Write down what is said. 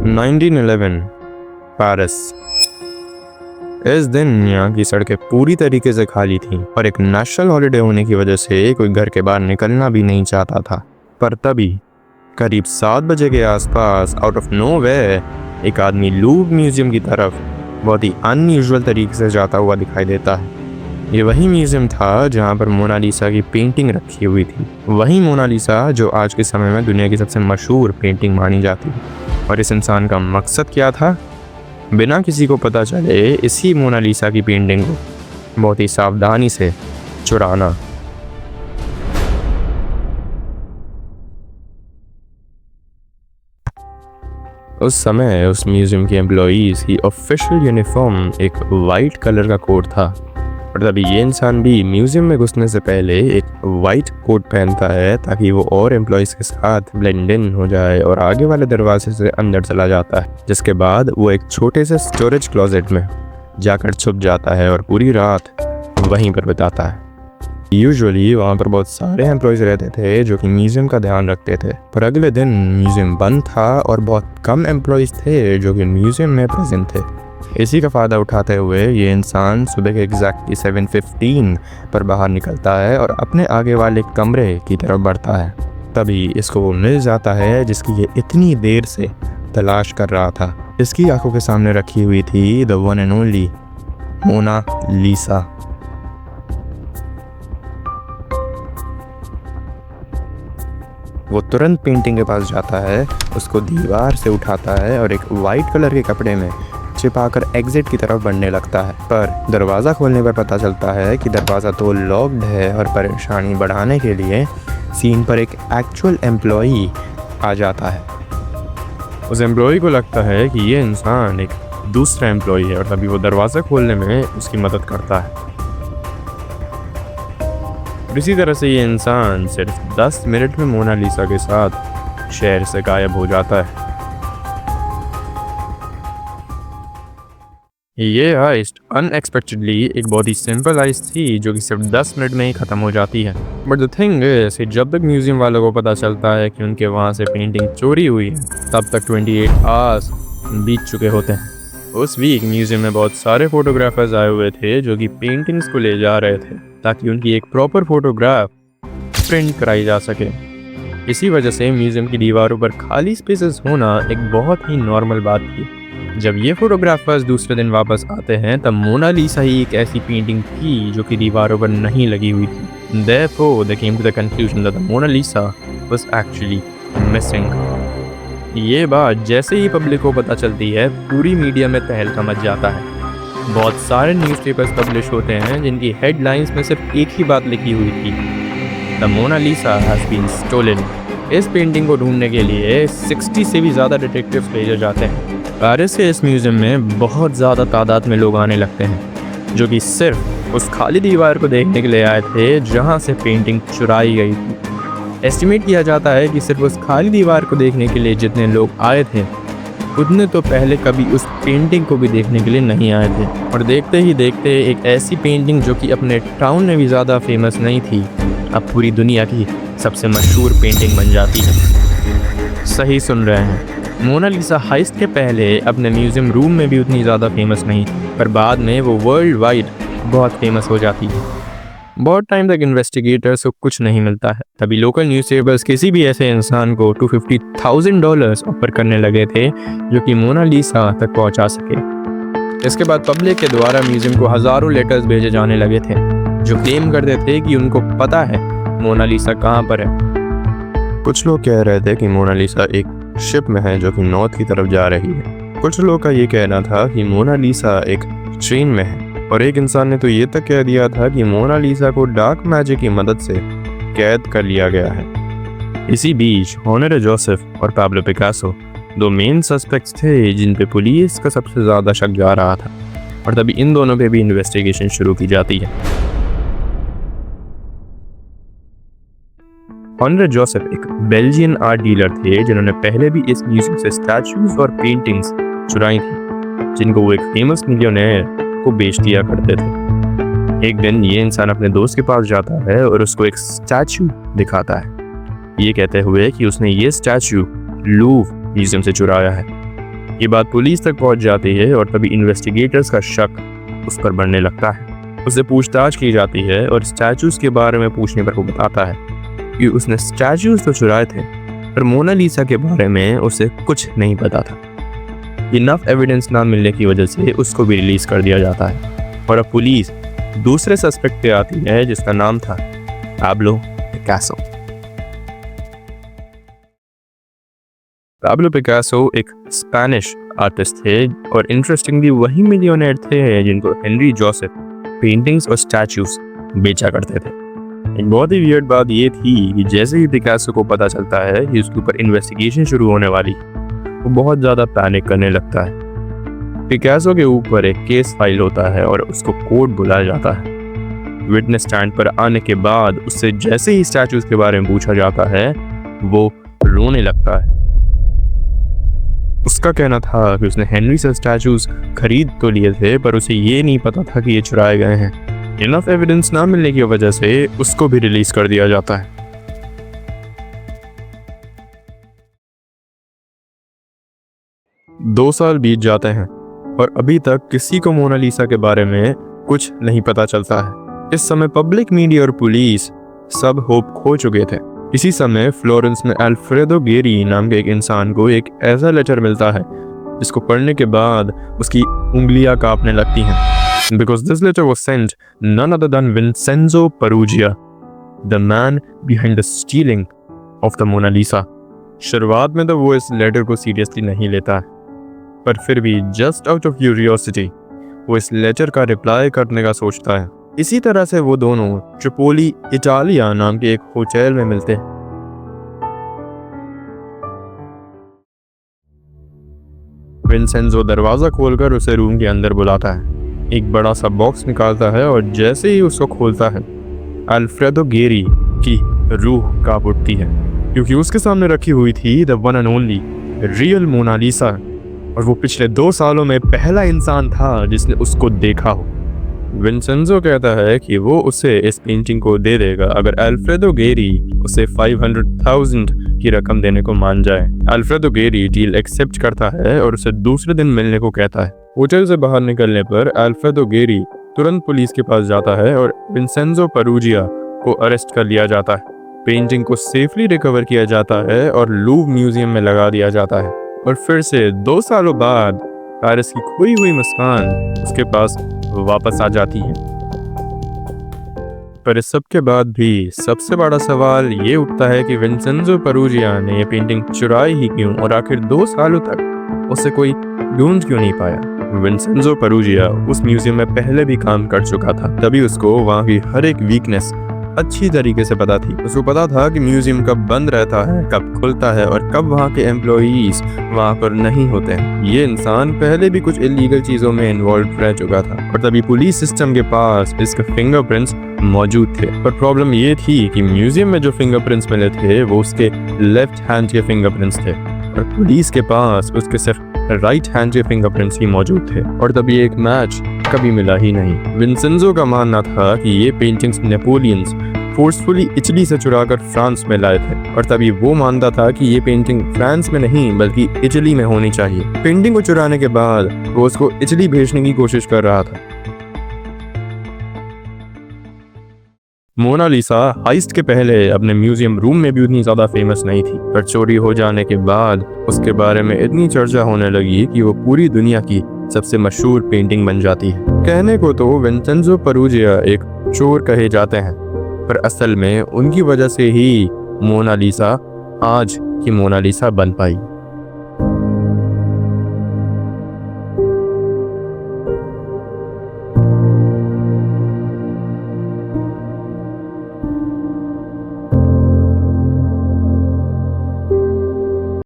1911 Paris. इस दिन यहाँ की सड़कें पूरी तरीके से खाली थीं और एक नेशनल हॉलिडे होने की वजह से कोई घर के बाहर निकलना भी नहीं चाहता था। पर तभी करीब 7 बजे के आसपास आउट ऑफ नोवेयर एक आदमी लूव्र म्यूजियम की तरफ बहुत ही अनयूजुअल तरीके से जाता हुआ दिखाई देता है। ये वही म्यूजियम था जहाँ पर मोनालिसा की पेंटिंग रखी हुई थी, वही मोनालिसा जो आज के समय में दुनिया की सबसे मशहूर पेंटिंग मानी जाती है। और इस इंसान का मकसद क्या था? बिना किसी को पता चले इसी मोनालिसा की पेंटिंग को बहुत ही सावधानी से चुराना। उस समय उस म्यूजियम के एम्प्लॉइज़ की ऑफिशियल यूनिफॉर्म एक वाइट कलर का कोट था, और तभी ये इंसान भी म्यूजियम में घुसने से पहले एक वाइट कोट पहनता है ताकि वो और एम्प्लॉइज़ के साथ ब्लेंड इन हो जाए और आगे वाले दरवाजे से अंदर चला जाता है। जिसके बाद वो एक छोटे से स्टोरेज क्लोजेट में जाकर छुप जाता है और पूरी रात वहीं पर बिताता है। यूजुअली वहाँ पर बहुत सारे एम्प्लॉइज़ रहते थे जो कि म्यूज़ियम का ध्यान रखते थे, पर अगले दिन म्यूज़ियम बंद था और बहुत कम एम्प्लॉइज़ थे जो कि म्यूज़ियम में प्रेजेंट थे। इसी का फ़ायदा उठाते हुए ये इंसान सुबह के एग्जैक्टली 7:15 पर बाहर निकलता है और अपने आगे वाले कमरे की तरफ बढ़ता है। तभी इसको वो मिल जाता है जिसकी ये इतनी देर से तलाश कर रहा था। इसकी आंखों के सामने रखी हुई थी the one and only Mona Lisa. वो तुरंत पेंटिंग के पास जाता है, उसको दीवार से उठाता है और एक वाइट कलर के कपड़े में छिपाकर एग्जिट की तरफ बढ़ने लगता है। पर दरवाज़ा खोलने पर पता चलता है कि दरवाज़ा तो लॉक्ड है और परेशानी बढ़ाने के लिए सीन पर एक एक्चुअल एम्प्लॉई आ जाता है। उस एम्प्लॉई को लगता है कि ये इंसान एक दूसरा एम्प्लॉई है और तभी वो दरवाज़ा खोलने में उसकी मदद करता है। इसी तरह से ये इंसान सिर्फ 10 मिनट में मोनालिसा के साथ शहर से गायब हो जाता है। ये हाइस्ट अनएक्सपेक्टेडली एक बहुत ही सिंपल हाइस्ट थी जो कि सिर्फ 10 मिनट में ही ख़त्म हो जाती है। बट द थिंग इज कि जब तक म्यूज़ियम वालों को पता चलता है कि उनके वहाँ से पेंटिंग चोरी हुई है, तब तक 28 आवर्स बीत चुके होते हैं। उस वीक म्यूज़ियम में बहुत सारे फोटोग्राफर्स आए हुए थे जो कि पेंटिंग्स को ले जा रहे थे ताकि उनकी एक प्रॉपर फोटोग्राफ प्रिंट कराई जा सके। इसी वजह से म्यूज़ियम की दीवारों पर खाली स्पेसेस होना एक बहुत ही नॉर्मल बात थी। जब ये फोटोग्राफर्स दूसरे दिन वापस आते हैं तब मोनालिसा ही एक ऐसी पेंटिंग थी जो कि दीवारों पर नहीं लगी हुई थी। Therefore, they came to the conclusion that the Mona Lisa was actually missing. ये बात जैसे ही पब्लिक को पता चलती है, पूरी मीडिया में तहलका मच जाता है। बहुत सारे न्यूज़पेपर्स पब्लिश होते हैं जिनकी हेडलाइंस में सिर्फ एक ही बात लिखी हुई थी, the Mona Lisa has been stolen. इस पेंटिंग को ढूंढने के लिए 60 से भी ज़्यादा डिटेक्टिव्स भेजे जाते हैं। पेरिस के इस म्यूज़ियम में बहुत ज़्यादा तादाद में लोग आने लगते हैं जो कि सिर्फ उस खाली दीवार को देखने के लिए आए थे जहां से पेंटिंग चुराई गई थी। एस्टिमेट किया जाता है कि सिर्फ उस खाली दीवार को देखने के लिए जितने लोग आए थे उतने तो पहले कभी उस पेंटिंग को भी देखने के लिए नहीं आए थे। और देखते ही देखते एक ऐसी पेंटिंग जो कि अपने टाउन में भी ज़्यादा फेमस नहीं थी, अब पूरी दुनिया की सबसे मशहूर पेंटिंग बन जाती है। सही सुन रहे हैं, मोनालिसा हाइस्ट के पहले अपने म्यूज़ियम रूम में भी उतनी ज़्यादा फेमस नहीं थी, पर बाद में वो वर्ल्ड वाइड बहुत फेमस हो जाती है। बहुत टाइम तक इन्वेस्टिगेटर्स को कुछ नहीं मिलता है। तभी लोकल न्यूज़पेपर्स किसी भी ऐसे इंसान को $250,000 ऑफर करने लगे थे जो कि मोनालिसा तक पहुंचा सके। इसके बाद पब्लिक के द्वारा म्यूज़ियम को हज़ारों लेटर्स भेजे जाने लगे थे जो क्लेम करते थे कि उनको पता है मोनालिसा कहाँ पर है। कुछ लोग कह रहे थे कि मोनालिसा एक शिप में है जो कि नॉर्थ की तरफ जा रही है। कुछ लोगों का ये कहना था कि मोनालिसा एक ट्रेन में है, और एक इंसान ने तो ये तक कह दिया था कि मोनालिसा को डार्क मैजिक की मदद से कैद कर लिया गया है। इसी बीच होनरे जोसेफ और पाब्लो पिकासो दो मेन सस्पेक्ट्स थे जिन पे पुलिस का सबसे ज़्यादा शक जा रहा था, और तभी इन दोनों पे भी इन्वेस्टिगेशन शुरू की जाती है। होनरे जोसेफ एक बेल्जियन आर्ट डीलर थे जिन्होंने पहले भी इस म्यूजियम से स्टैचूज और पेंटिंग्स चुराई थी जिनको वो एक फेमस मिलियनेयर को बेच दिया करते थे। एक दिन ये इंसान अपने दोस्त के पास जाता है और उसको एक स्टैचू दिखाता है, ये कहते हुए कि उसने ये स्टैचू लूव्र म्यूजियम से चुराया है। ये बात पुलिस तक पहुंच जाती है और तभी इन्वेस्टिगेटर्स का शक उस पर बढ़ने लगता है। उससे पूछताछ की जाती है और स्टैचूज के बारे में पूछने पर वो बताता है कि उसने स्टैचूज तो चुराए थे, पर मोनालिसा के बारे में उसे कुछ नहीं पता था। इनफ एविडेंस ना मिलने की वजह से उसको भी रिलीज कर दिया जाता है और अब पुलिस दूसरे सस्पेक्ट पे आती है जिसका नाम था पाब्लो पिकासो। पाब्लो पिकासो एक स्पेनिश आर्टिस्ट थे और इंटरेस्टिंगली वही मिलियनेयर थे जिनको हेनरी जोसेफ पेंटिंग्स और स्टैचूज बेचा करते थे। एक बहुत ही वियर्ड बात ये थी कि जैसे ही पिकासो को पता चलता है कि उसके ऊपर इन्वेस्टिगेशन शुरू होने वाली, वो बहुत ज़्यादा पैनिक करने लगता है। पिकासो के ऊपर एक केस फाइल होता है और उसको कोर्ट बुलाया जाता है। विटनेस स्टैंड पर आने के बाद उससे जैसे ही स्टैचूज के बारे में पूछा जाता है, वो रोने लगता है। उसका कहना था कि उसने हेनरी से स्टैचूज खरीद तो लिए थे, पर उसे ये नहीं पता था कि ये चुराए गए हैं। इनफ एविडेंस ना मिलने की वजह से उसको भी रिलीज कर दिया जाता है। 2 साल बीत जाते हैं और अभी तक किसी को मोनालिसा के बारे में कुछ नहीं पता चलता है। इस समय पब्लिक मीडिया और पुलिस सब होप खो चुके थे। इसी समय फ्लोरेंस में अल्फ्रेडो गेरी नाम के एक इंसान को एक ऐसा लेटर मिलता है जिसको पढ़ने के बाद उसकी उंगलियां कांपने लगती हैं। Because this letter was sent none other than Vincenzo Perugia, the man behind the stealing of the Mona Lisa. शुरुआत में तो वो इस लेटर को सीरियसली नहीं लेता है, पर फिर भी जस्ट आउट ऑफ क्यूरियोसिटी वो इस लेटर का रिप्लाई करने का सोचता है। इसी तरह से वो दोनों ट्रिपोली इटालिया नाम के एक होटल में मिलते हैं। विंसेंजो दरवाजा खोलकर उसे रूम के अंदर बुलाता है, एक बड़ा सा बॉक्स निकालता है और जैसे ही उसको खोलता है, अल्फ्रेडो गेरी की रूह कांप उठती है, क्योंकि उसके सामने रखी हुई थी the one and only real Mona Lisa, और वो पिछले 2 सालों में पहला इंसान था जिसने उसको देखा हो। विंसेंजो कहता है कि वो उसे इस पेंटिंग को दे देगा अगर अल्फ्रेडो गेरी उसे 500,000 की रकम देने को मान जाए। अल्फ्रेडो गेरी डील एक्सेप्ट करता है और उसे दूसरे दिन मिलने को कहता है। होटल से बाहर निकलने पर अल्फ्रेडो गेरी तुरंत पुलिस के पास जाता है और विंसेंजो पेरुजिया को अरेस्ट कर लिया जाता है। पेंटिंग को सेफली रिकवर किया जाता है और लूव म्यूजियम में लगा दिया जाता है, और फिर से 2 सालों बाद पेरिस की खोई हुई मुस्कान उसके पास वापस आ जाती है। पर इस सब के बाद भी सबसे बड़ा सवाल ये उठता है कि विंसेंजो पेरुजिया ने ये पेंटिंग चुराई ही क्यों, और आखिर 2 सालों तक उसे कोई ढूंढ क्यों नहीं पाया। विंसेंजो पेरुजिया उस म्यूजियम में पहले भी काम कर चुका था, तभी उसको वहाँ की हर एक वीकनेस अच्छी तरीके से पता थी। उसको पता था कि म्यूजियम कब बंद रहता है, कब खुलता है और कब वहाँ के एम्प्लॉइज वहाँ पर नहीं होते हैं। ये इंसान पहले भी कुछ इलीगल चीजों में इन्वॉल्व रह चुका था और तभी पुलिस सिस्टम के पास इसके फिंगरप्रिंट्स मौजूद थे। पर प्रॉब्लम ये थी कि म्यूजियम में जो फिंगरप्रिंट्स मिले थे वो उसके लेफ्ट हैंड के फिंगरप्रिंट्स थे और पुलिस के पास उसके सिर्फ राइट हैंड के फिंगरप्रिंट्स ही मौजूद थे, और तभी एक मैच कभी मिला ही नहीं। विंसेंजो का मानना था कि ये पेंटिंग्स नेपोलियंस फोर्सफुली इटली से चुराकर फ्रांस में लाए थे, और तभी वो मानता था कि ये पेंटिंग फ्रांस में नहीं बल्कि इटली में होनी चाहिए। पेंटिंग को चुराने के बाद वो उसको इटली भेजने की कोशिश कर रहा था। मोनालिसा हाइस्ट के पहले अपने म्यूजियम रूम में भी उतनी ज्यादा फेमस नहीं थी, पर चोरी हो जाने के बाद उसके बारे में इतनी चर्चा होने लगी कि वो पूरी दुनिया की सबसे मशहूर पेंटिंग बन जाती है। कहने को तो विंसेंजो पेरुजिया एक चोर कहे जाते हैं, पर असल में उनकी वजह से ही मोनालिसा आज की मोनालिसा बन पाई।